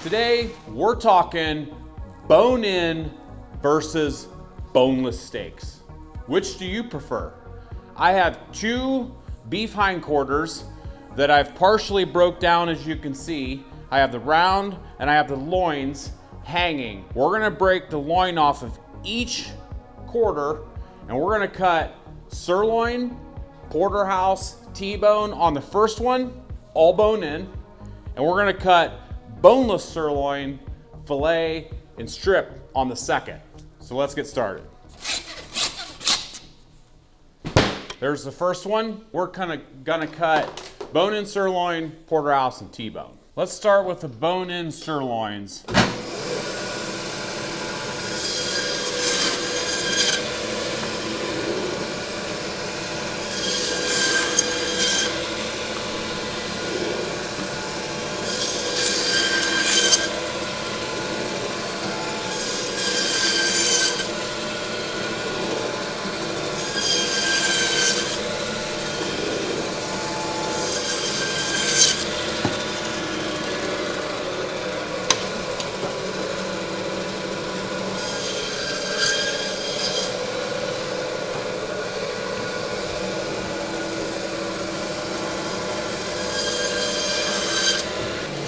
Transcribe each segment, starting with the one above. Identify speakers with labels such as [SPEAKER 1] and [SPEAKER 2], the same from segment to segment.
[SPEAKER 1] Today, we're talking bone-in versus boneless steaks. Which do you prefer? I have two beef hindquarters that I've partially broke down, as you can see. I have the round and I have the loins hanging. We're gonna break the loin off of each quarter and we're gonna cut sirloin, Porterhouse, T-Bone on the first one, all bone in, and we're gonna cut boneless sirloin, filet, and strip on the second. So let's get started. There's the first one. We're gonna cut bone-in sirloin, Porterhouse, and T-Bone. Let's start with the bone-in sirloins.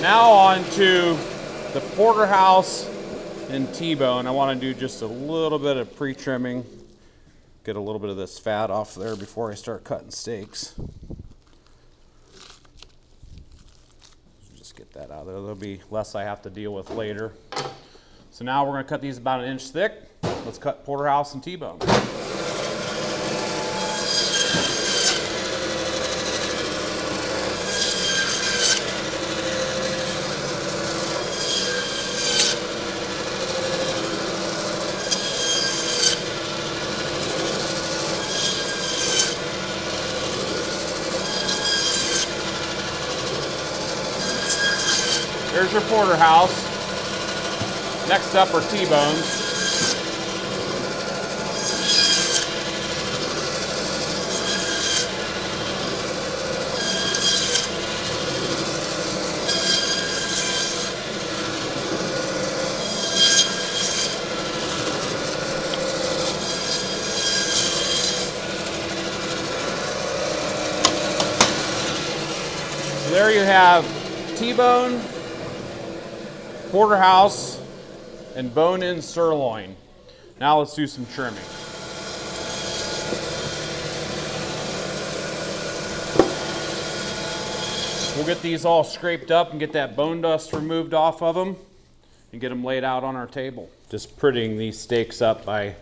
[SPEAKER 1] Now on to the Porterhouse and T-Bone. I want to do just a little bit of pre-trimming. Get a little bit of this fat off there before I start cutting steaks. Just get that out of there. There'll be less I have to deal with later. So now we're going to cut these about 1 inch thick. Let's cut Porterhouse and T-Bone. There's your Porterhouse. Next up are T-Bones. So there you have T-Bone, Porterhouse, and bone-in sirloin. Now let's do some trimming. We'll get these all scraped up and get that bone dust removed off of them and get them laid out on our table. Just prettying these steaks up by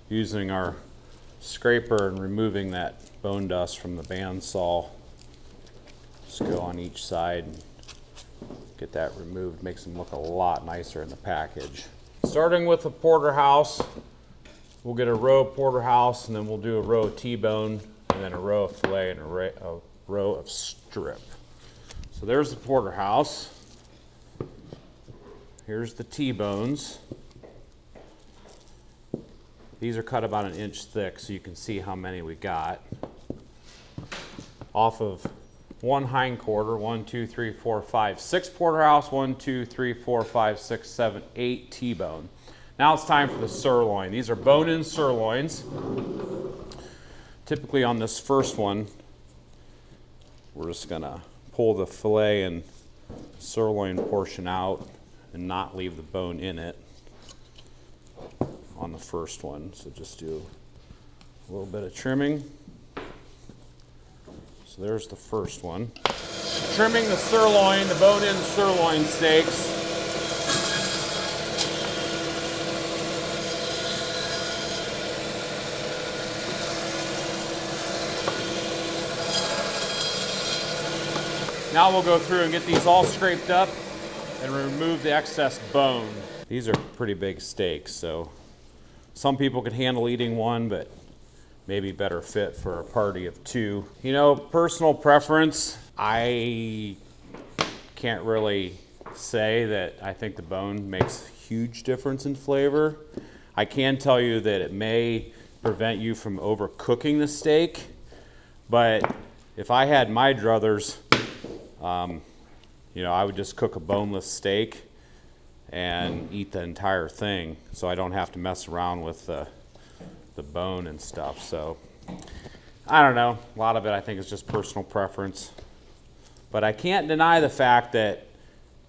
[SPEAKER 1] using our scraper and removing that bone dust from the bandsaw. Just go on each side. Get that removed, makes them look a lot nicer in the package. Starting with the Porterhouse, we'll get a row of Porterhouse and then we'll do a row of T-Bone and then a row of filet and a row of strip. So there's the Porterhouse. Here's the T-Bones. These are cut about 1 inch thick so you can see how many we got. Off of one hind quarter, 1, 2, 3, 4, 5, 6 Porterhouse, 1, 2, 3, 4, 5, 6, 7, 8 T-Bone. Now it's time for the sirloin. These are bone-in sirloins. Typically on this first one, we're just gonna pull the filet and sirloin portion out and not leave the bone in it on the first one. So just do a little bit of trimming. So there's the first one. Trimming the sirloin, the bone-in sirloin steaks. Now we'll go through and get these all scraped up and remove the excess bone. These are pretty big steaks, so some people could handle eating one, but maybe better fit for a party of two. You know, personal preference, I can't really say that I think the bone makes a huge difference in flavor. I can tell you that it may prevent you from overcooking the steak, but if I had my druthers, you know, I would just cook a boneless steak and eat the entire thing, so I don't have to mess around with the bone and stuff. So I don't know, a lot of it I think is just personal preference, but I can't deny the fact that,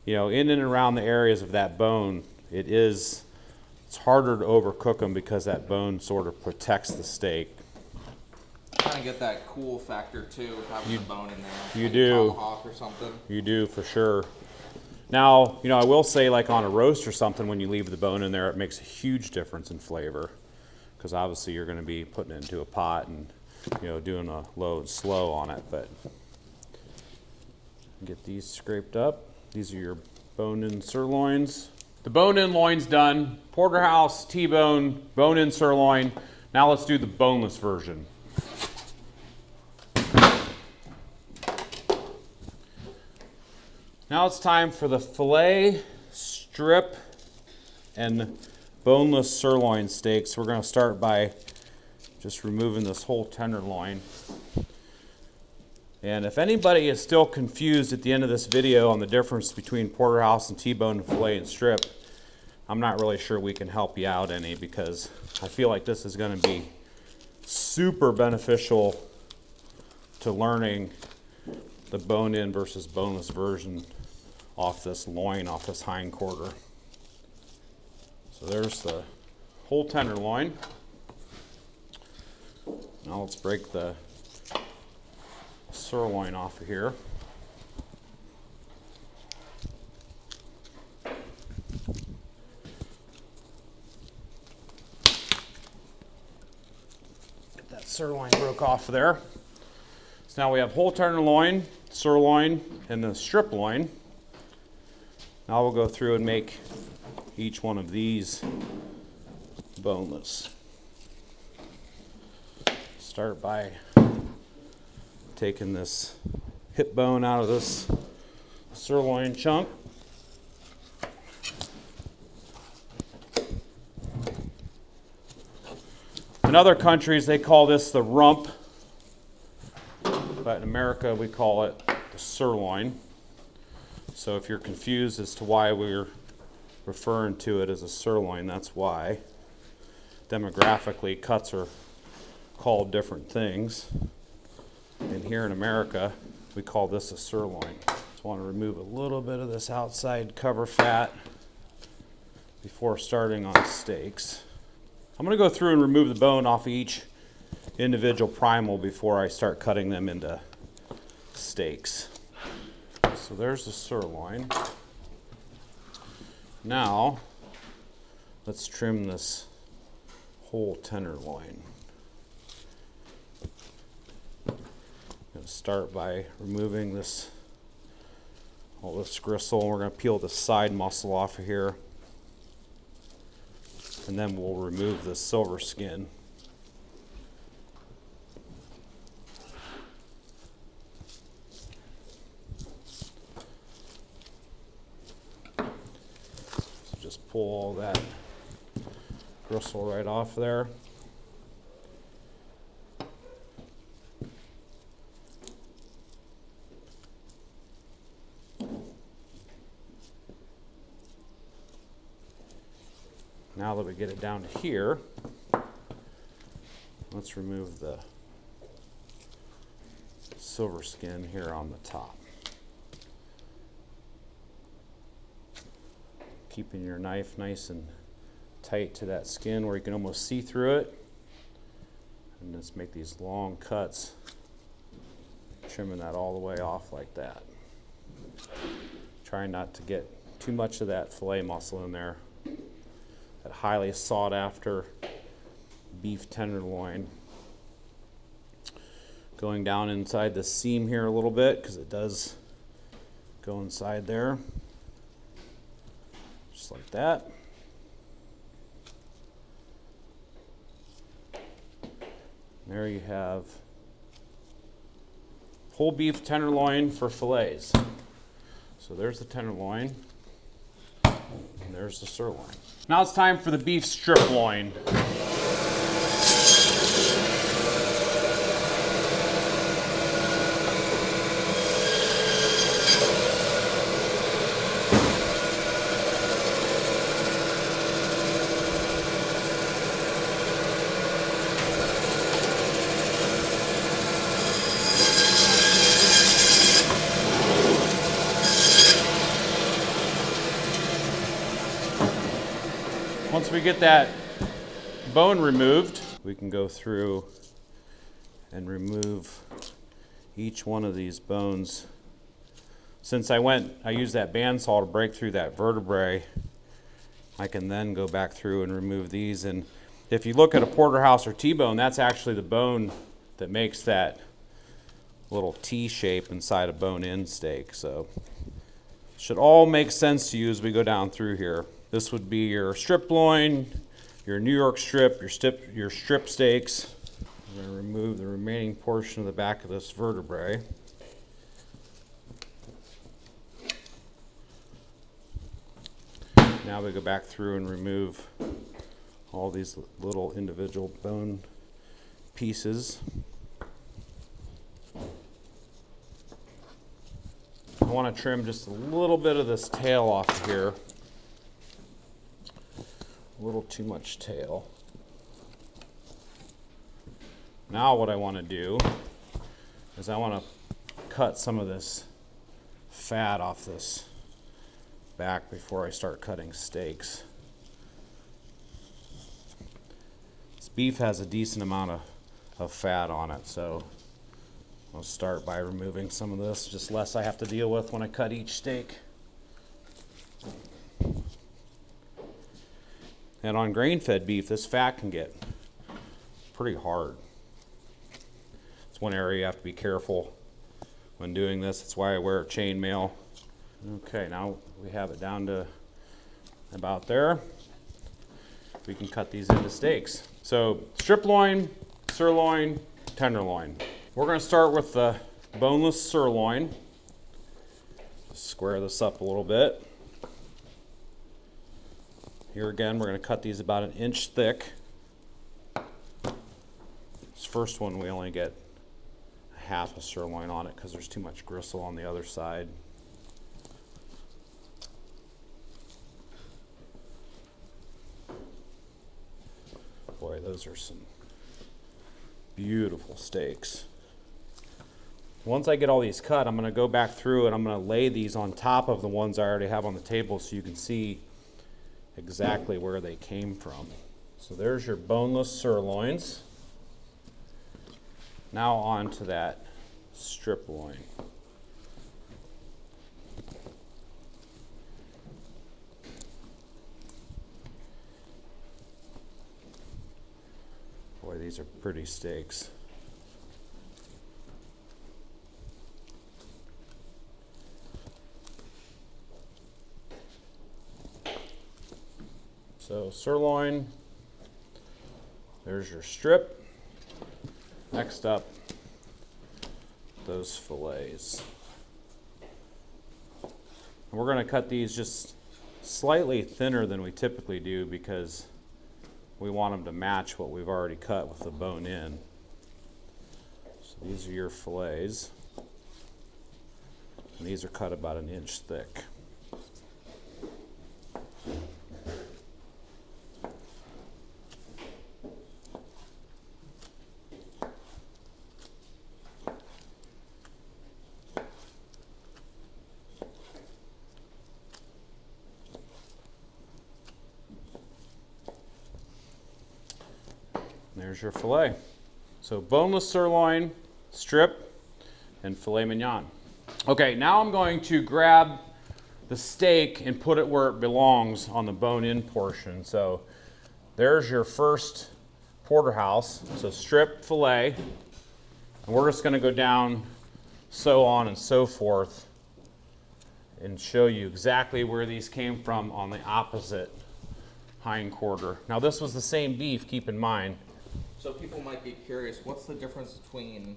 [SPEAKER 1] you know, in and around the areas of that bone, it's harder to overcook them because that bone sort of protects the steak.
[SPEAKER 2] Kind of get that cool factor too, having the bone in there.
[SPEAKER 1] You
[SPEAKER 2] like
[SPEAKER 1] do.
[SPEAKER 2] A tomahawk or something.
[SPEAKER 1] You do, for sure. Now, you know, I will say, like on a roast or something, when you leave the bone in there, it makes a huge difference in flavor, because obviously you're going to be putting it into a pot and, you know, doing a low and slow on it. But get these scraped up. These are your bone-in sirloins. The bone-in loin's done. Porterhouse, T-Bone, bone-in sirloin. Now let's do the boneless version. Now it's time for the filet, strip, and boneless sirloin steaks. We're going to start by just removing this whole tenderloin. And if anybody is still confused at the end of this video on the difference between Porterhouse and T-Bone and filet and strip, I'm not really sure we can help you out any, because I feel like this is going to be super beneficial to learning the bone-in versus boneless version off this loin, off this hind quarter. So there's the whole tenderloin. Now let's break the sirloin off of here. Get that sirloin broke off of there. So now we have whole tenderloin, sirloin, and the strip loin. Now we'll go through and make each one of these boneless. Start by taking this hip bone out of this sirloin chunk. In other countries they call this the rump, but in America we call it the sirloin. So if you're confused as to why we're referring to it as a sirloin, that's why. Demographically, cuts are called different things. And here in America, we call this a sirloin. Just want to remove a little bit of this outside cover fat before starting on steaks. I'm going to go through and remove the bone off each individual primal before I start cutting them into steaks. So there's the sirloin. Now, let's trim this whole tenderloin. I'm going to start by removing all this gristle. We're going to peel the side muscle off of here, and then we'll remove the silver skin. Just pull all that gristle right off there. Now that we get it down to here, let's remove the silver skin here on the top. Keeping your knife nice and tight to that skin where you can almost see through it. And just make these long cuts, trimming that all the way off like that. Trying not to get too much of that fillet muscle in there. That highly sought after beef tenderloin. Going down inside the seam here a little bit, because it does go inside there. Just like that. There you have whole beef tenderloin for fillets. So there's the tenderloin, and there's the sirloin. Now it's time for the beef strip loin. Once we get that bone removed, we can go through and remove each one of these bones. Since I used that bandsaw to break through that vertebrae, I can then go back through and remove these. And if you look at a Porterhouse or T-Bone, that's actually the bone that makes that little T shape inside a bone-in steak. So should all make sense to you as we go down through here. This would be your strip loin, your New York strip, your strip steaks. I'm going to remove the remaining portion of the back of this vertebrae. Now we go back through and remove all these little individual bone pieces. I want to trim just a little bit of this tail off of here. A little too much tail. Now what I want to do is I want to cut some of this fat off this back before I start cutting steaks. This beef has a decent amount of fat on it, so I'll start by removing some of this, just less I have to deal with when I cut each steak. And on grain-fed beef, this fat can get pretty hard. It's one area you have to be careful when doing this. That's why I wear a chainmail. Okay, now we have it down to about there. We can cut these into steaks. So strip loin, sirloin, tenderloin. We're going to start with the boneless sirloin. Square this up a little bit. Here again, we're going to cut these about 1 inch thick. This first one, we only get half a sirloin on it because there's too much gristle on the other side. Boy, those are some beautiful steaks. Once I get all these cut, I'm going to go back through and I'm going to lay these on top of the ones I already have on the table so you can see exactly where they came from. So there's your boneless sirloins. Now on to that strip loin. Boy, these are pretty steaks. So sirloin, there's your strip. Next up, those fillets. And we're going to cut these just slightly thinner than we typically do because we want them to match what we've already cut with the bone in. So these are your fillets. And these are cut about 1 inch thick. There's your filet. So boneless sirloin, strip, and filet mignon. Okay, now I'm going to grab the steak and put it where it belongs on the bone-in portion. So there's your first porterhouse. So strip, filet, and we're just going to go down so on and so forth and show you exactly where these came from on the opposite hind quarter. Now this was the same beef, keep in mind.
[SPEAKER 2] So people might be curious, what's the difference between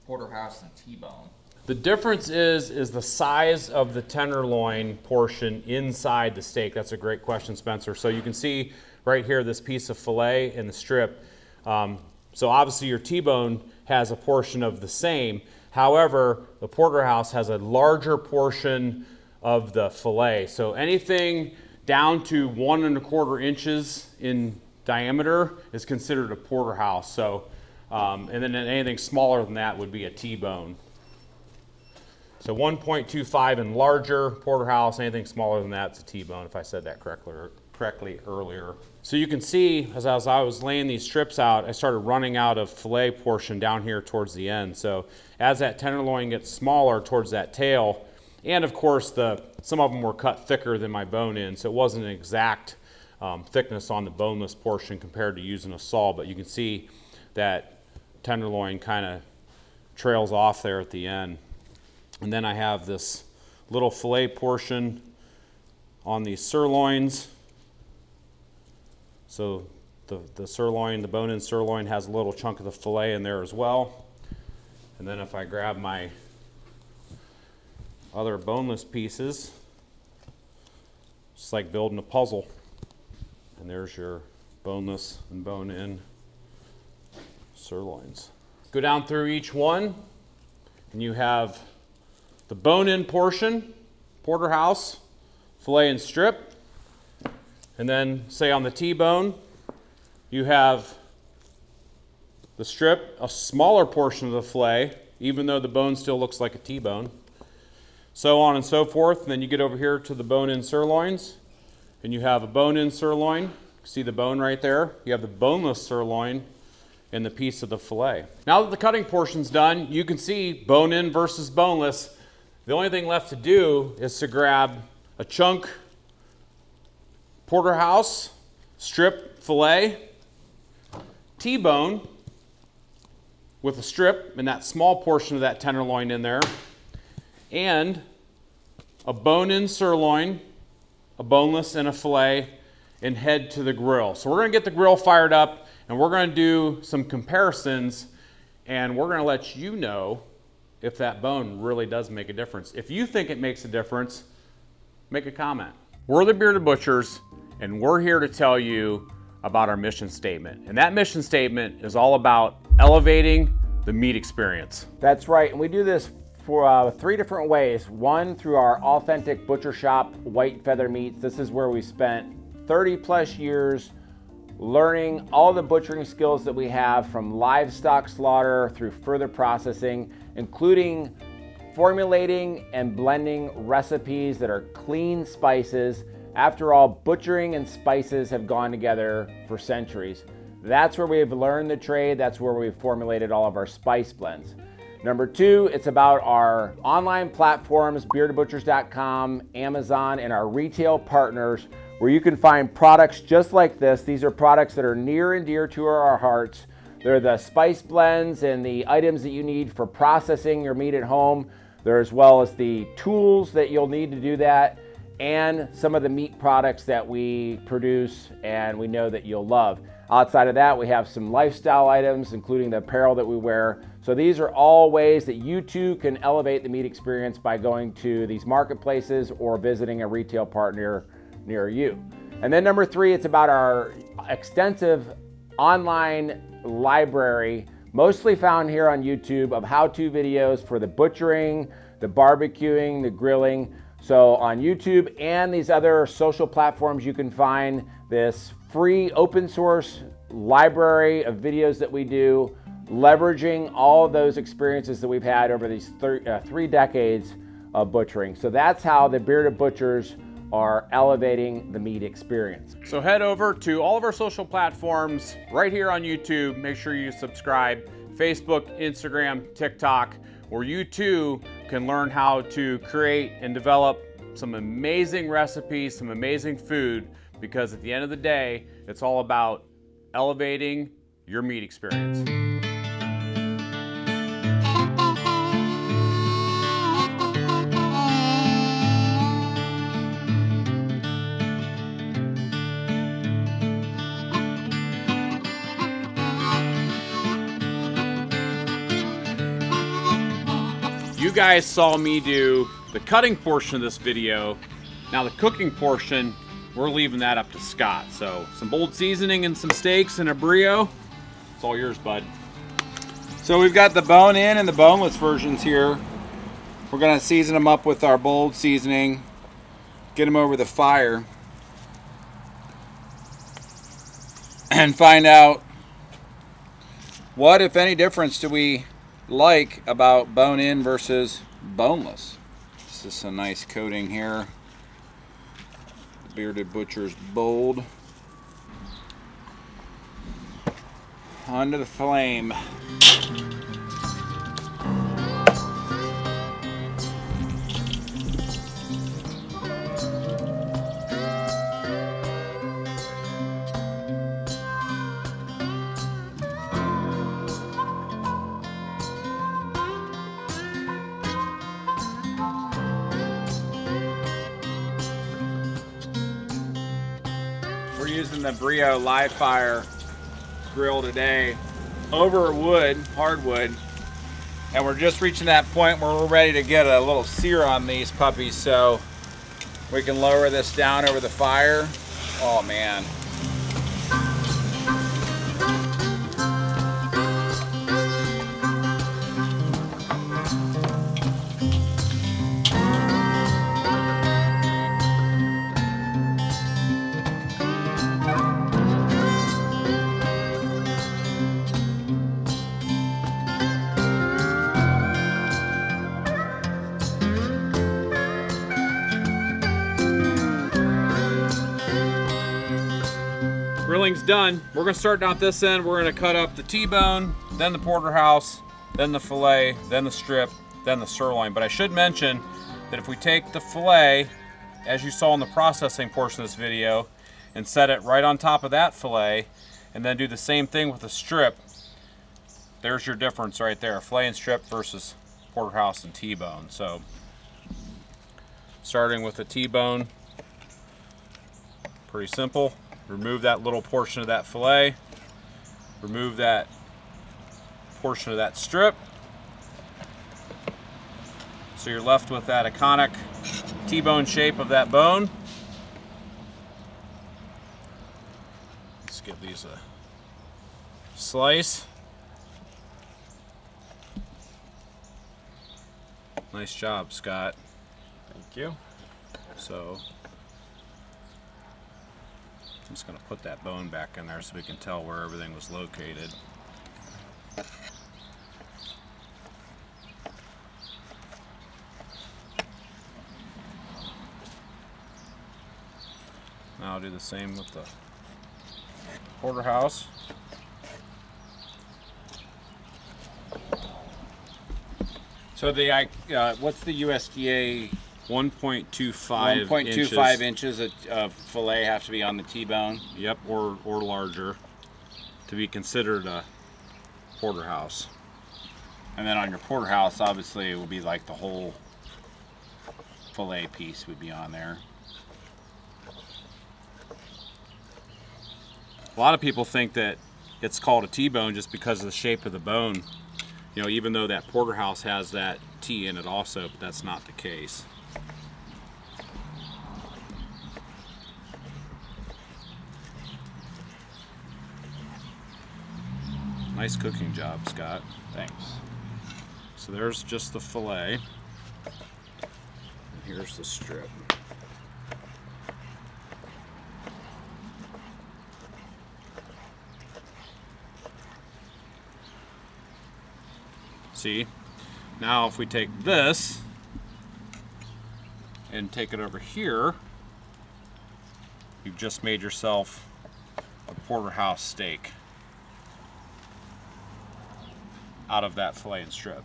[SPEAKER 2] Porterhouse and T-Bone?
[SPEAKER 1] The difference is the size of the tenderloin portion inside the steak. That's a great question, Spencer. So you can see right here this piece of filet in the strip. So obviously your T-bone has a portion of the same. However, the Porterhouse has a larger portion of the filet. So anything down to 1 1/4 inches in diameter is considered a Porterhouse. So, and then anything smaller than that would be a T-bone. So 1.25 and larger Porterhouse, anything smaller than that is a T-bone, if I said that correctly correctly earlier. So you can see, as I was laying these strips out, I started running out of fillet portion down here towards the end. So as that tenderloin gets smaller towards that tail, and of course some of them were cut thicker than my bone in, so it wasn't an exact thickness on the boneless portion compared to using a saw, but you can see that tenderloin kind of trails off there at the end. And then I have this little fillet portion on these sirloins. So the sirloin, the bone-in sirloin has a little chunk of the fillet in there as well. And then if I grab my other boneless pieces, just like building a puzzle. And there's your boneless and bone-in sirloins. Go down through each one, and you have the bone-in portion, porterhouse, fillet and strip. And then, say on the T-bone, you have the strip, a smaller portion of the fillet, even though the bone still looks like a T-bone. So on and so forth. And then you get over here to the bone-in sirloins, and you have a bone-in sirloin. See the bone right there? You have the boneless sirloin and the piece of the fillet. Now that the cutting portion's done, you can see bone-in versus boneless. The only thing left to do is to grab a chunk porterhouse, strip fillet, T-bone with a strip and that small portion of that tenderloin in there, and a bone-in sirloin, a boneless and a fillet, and head to the grill. So we're gonna get the grill fired up, and we're gonna do some comparisons, and we're gonna let you know if that bone really does make a difference. If you think it makes a difference, make a comment. We're the Bearded Butchers, and we're here to tell you about our mission statement. And that mission statement is all about elevating the meat experience.
[SPEAKER 3] That's right, and we do this for 3 different ways. One, through our authentic butcher shop, White Feather Meats. This is where we spent 30 plus years learning all the butchering skills that we have, from livestock slaughter through further processing, including formulating and blending recipes that are clean spices. After all, butchering and spices have gone together for centuries. That's where we've learned the trade. That's where we've formulated all of our spice blends. Number 2, it's about our online platforms, beardedbutchers.com, Amazon, and our retail partners, where you can find products just like this. These are products that are near and dear to our hearts. They're the spice blends and the items that you need for processing your meat at home. They're as well as the tools that you'll need to do that, and some of the meat products that we produce and we know that you'll love. Outside of that, we have some lifestyle items, including the apparel that we wear. So these are all ways that you too can elevate the meat experience by going to these marketplaces or visiting a retail partner near you. And then number 3, it's about our extensive online library, mostly found here on YouTube, of how-to videos for the butchering, the barbecuing, the grilling. So on YouTube and these other social platforms, you can find this free open source library of videos that we do, leveraging all of those experiences that we've had over these 3 decades of butchering. So that's how the Bearded Butchers are elevating the meat experience.
[SPEAKER 1] So head over to all of our social platforms right here on YouTube. Make sure you subscribe. Facebook, Instagram, TikTok, where you too can learn how to create and develop some amazing recipes, some amazing food, because at the end of the day, it's all about elevating your meat experience. You guys saw me do the cutting portion of this video. Now the cooking portion, we're leaving that up to Scott. So some bold seasoning and some steaks and a brio. It's all yours, bud.
[SPEAKER 4] So we've got the bone-in and the boneless versions here. We're gonna season them up with our bold seasoning, get them over the fire, and find out what, if any, difference do we like about bone-in versus boneless. This is a nice coating here. Bearded Butcher's Bold. Onto the flame. We're using the Brio live fire grill today over wood, hardwood, and we're just reaching that point where we're ready to get a little sear on these puppies, so we can lower this down over the fire. Oh man.
[SPEAKER 1] Grilling's done. We're gonna start down at this end. We're gonna cut up the T-bone, then the porterhouse, then the filet, then the strip, then the sirloin. But I should mention that if we take the filet, as you saw in the processing portion of this video, and set it right on top of that filet, and then do the same thing with the strip, there's your difference right there. Filet and strip versus porterhouse and T-bone. So, starting with the T-bone, pretty simple. Remove that little portion of that filet, remove that portion of that strip, so you're left with that iconic T-bone shape of that bone. Let's give these a slice. Nice job, Scott.
[SPEAKER 3] Thank you.
[SPEAKER 1] So I'm just going to put that bone back in there so we can tell where everything was located. Now I'll do the same with the porterhouse.
[SPEAKER 4] So the what's the USDA?
[SPEAKER 1] 1.25
[SPEAKER 4] 1.25 inches of fillet have to be on the T-bone.
[SPEAKER 1] Yep, or larger to be considered a porterhouse.
[SPEAKER 4] And then on your porterhouse, obviously, it would be like the whole fillet piece would be on there.
[SPEAKER 1] A lot of people think that it's called a T-bone just because of the shape of the bone. You know, even though that porterhouse has that T in it also, but that's not the case. Nice cooking job, Scott.
[SPEAKER 4] Thanks.
[SPEAKER 1] So there's just the filet. And here's the strip. See, now if we take this and take it over here, you've just made yourself a porterhouse steak out of that filet and strip.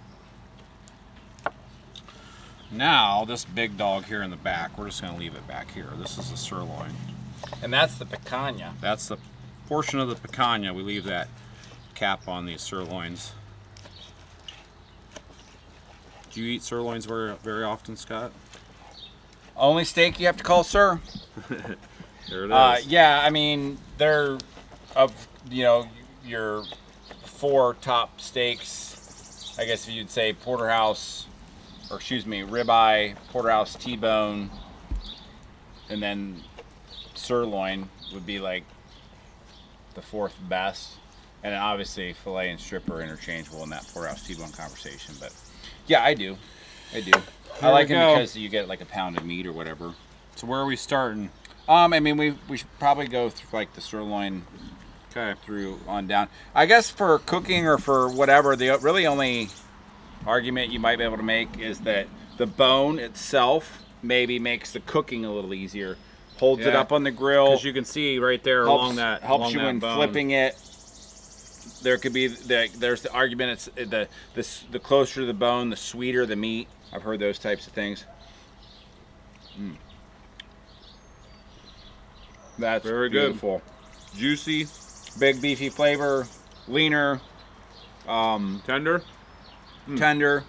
[SPEAKER 1] Now, this big dog here in the back, we're just going to leave it back here. This is the sirloin.
[SPEAKER 4] And that's the picanha.
[SPEAKER 1] That's the portion of the picanha. We leave that cap on these sirloins. Do you eat sirloins very often, Scott?
[SPEAKER 4] Only steak you have to call sir.
[SPEAKER 1] There it is.
[SPEAKER 4] Yeah, I mean, they're of, you know, your 4 top steaks. I guess you'd say porterhouse, or excuse me, ribeye, porterhouse, T-bone, and then sirloin would be like the 4th best. And then obviously filet and strip are interchangeable in that porterhouse T-bone conversation. But yeah, I do. I like them because you get like a pound of meat or whatever.
[SPEAKER 1] So where are we starting?
[SPEAKER 4] I mean, we should probably go through like the sirloin.
[SPEAKER 1] Okay.
[SPEAKER 4] Through on down. I guess for cooking or for whatever, the really only argument you might be able to make is that the bone itself maybe makes the cooking a little easier. holds it
[SPEAKER 1] Yeah.
[SPEAKER 4] up on the grill.
[SPEAKER 1] Because you can see right there along that
[SPEAKER 4] helps
[SPEAKER 1] along
[SPEAKER 4] you
[SPEAKER 1] that
[SPEAKER 4] in
[SPEAKER 1] bone.
[SPEAKER 4] flipping it. There could be there's the argument it's the closer to the bone, the sweeter the meat. I've heard those types of things. That's
[SPEAKER 1] Very good.
[SPEAKER 4] beautiful. Juicy, big beefy flavor, leaner,
[SPEAKER 1] Tender.
[SPEAKER 4] tender.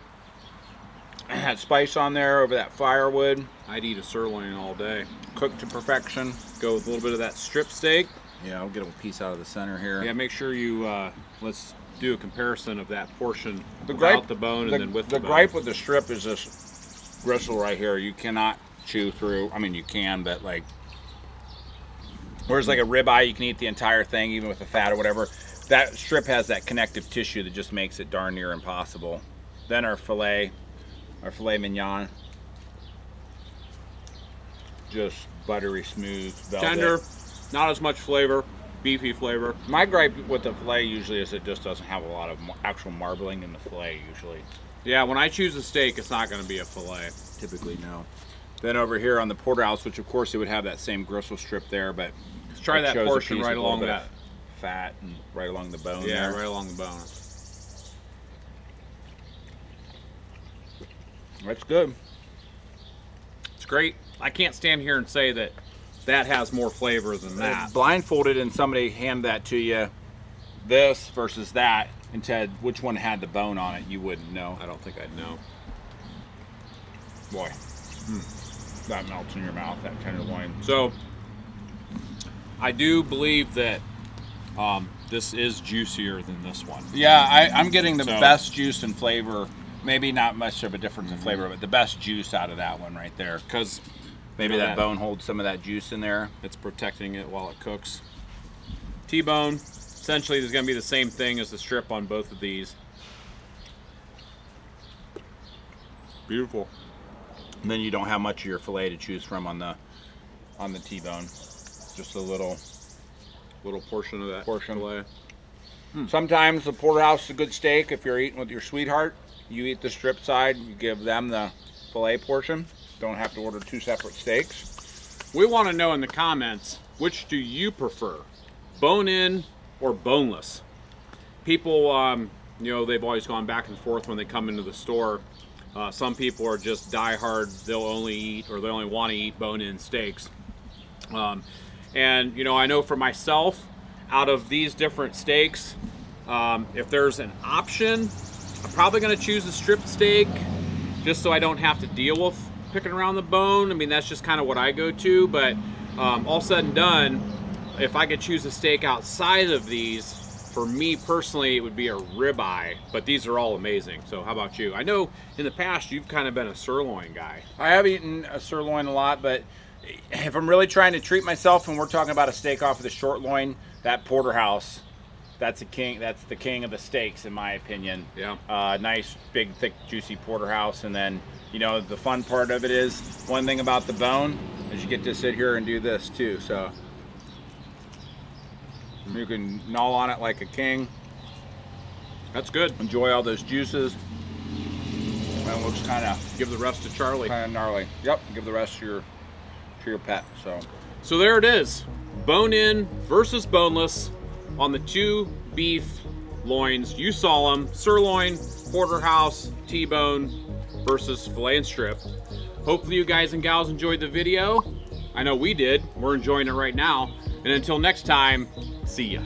[SPEAKER 4] Had spice on there over that firewood,
[SPEAKER 1] I'd eat a sirloin all day.
[SPEAKER 4] cooked to perfection.
[SPEAKER 1] Go with a little bit of that strip steak.
[SPEAKER 4] Yeah, I'll get a piece out of the center here.
[SPEAKER 1] Yeah, make sure you let's do a comparison of that portion
[SPEAKER 4] The
[SPEAKER 1] without
[SPEAKER 4] gripe,
[SPEAKER 1] the bone and then with
[SPEAKER 4] the
[SPEAKER 1] the
[SPEAKER 4] gripe
[SPEAKER 1] bone.
[SPEAKER 4] with the strip is this gristle right here. You cannot chew through. I mean, you can, but like, whereas like a ribeye, you can eat the entire thing, even with the fat or whatever. That strip has that connective tissue that just makes it darn near impossible. Then our filet mignon, just buttery smooth, velvet.
[SPEAKER 1] Tender, not as much flavor, beefy flavor.
[SPEAKER 4] My gripe with the filet usually is it just doesn't have a lot of actual marbling in the filet usually.
[SPEAKER 1] Yeah, when I choose a steak, it's not going to be a filet.
[SPEAKER 4] Typically, no. Then over here on the porterhouse, which of course it would have that same gristle strip there, but
[SPEAKER 1] Let's try
[SPEAKER 4] it
[SPEAKER 1] that
[SPEAKER 4] shows a
[SPEAKER 1] portion
[SPEAKER 4] piece
[SPEAKER 1] right
[SPEAKER 4] with a little
[SPEAKER 1] along
[SPEAKER 4] bit
[SPEAKER 1] that.
[SPEAKER 4] of fat and right along the bone
[SPEAKER 1] Yeah,
[SPEAKER 4] there.
[SPEAKER 1] right along the bone.
[SPEAKER 4] That's good.
[SPEAKER 1] It's great. I can't stand here and say that that has more flavor than that.
[SPEAKER 4] Blindfolded and somebody hand that to you, this versus that, and said which one had the bone on it, you wouldn't know.
[SPEAKER 1] I don't think I'd know.
[SPEAKER 4] Boy, that melts in your mouth, that tenderloin.
[SPEAKER 1] So, I do believe that this is juicier than this one.
[SPEAKER 4] Yeah, I'm getting the
[SPEAKER 1] So-
[SPEAKER 4] best juice and flavor. Maybe not much of a difference in flavor, but the best juice out of that one right there.
[SPEAKER 1] Because
[SPEAKER 4] Maybe
[SPEAKER 1] You know
[SPEAKER 4] that
[SPEAKER 1] that-
[SPEAKER 4] bone holds some of that juice in there.
[SPEAKER 1] it's protecting it while it cooks. T-bone, essentially there's going to be the same thing as the strip on both of these. Beautiful.
[SPEAKER 4] And then you don't have much of your fillet to choose from on the T-bone. Just a little.
[SPEAKER 1] Little portion of that
[SPEAKER 4] Portion.
[SPEAKER 1] filet.
[SPEAKER 4] Sometimes the porterhouse is a good steak. If you're eating with your sweetheart, you eat the strip side. You give them the fillet portion. Don't have to order two separate steaks.
[SPEAKER 1] We want to know in the comments, which do you prefer? Bone-in or boneless? People, you know, they've always gone back and forth when they come into the store. Some people are just die-hard. They'll only eat, or they only want to eat bone-in steaks. And, you know, I know for myself, out of these different steaks, if there's an option, I'm probably going to choose a strip steak just so I don't have to deal with picking around the bone. I mean, that's just kind of what I go to. But all said and done, if I could choose a steak outside of these, for me personally, it would be a ribeye. But these are all amazing. So how about you? I know in the past you've kind of been a sirloin guy.
[SPEAKER 4] I have eaten a sirloin a lot, but if I'm really trying to treat myself and we're talking about a steak off of the short loin, that porterhouse, that's a king. That's the king of the steaks, in my opinion.
[SPEAKER 1] Yeah.
[SPEAKER 4] Nice, big, thick, juicy porterhouse, and then you know the fun part of it is one thing about the bone is you get to sit here and do this too. So you can gnaw on it like a king.
[SPEAKER 1] That's good.
[SPEAKER 4] Enjoy all those juices. And it looks kind of
[SPEAKER 1] Give the rest to Charlie.
[SPEAKER 4] gnarly. Yep. Give the rest to your pet.
[SPEAKER 1] So there it is. Bone-in versus boneless on the two beef loins. You saw them. Sirloin, porterhouse, T-bone versus filet and strip. Hopefully you guys and gals enjoyed the video. I know we did. We're enjoying it right now. And until next time, see ya.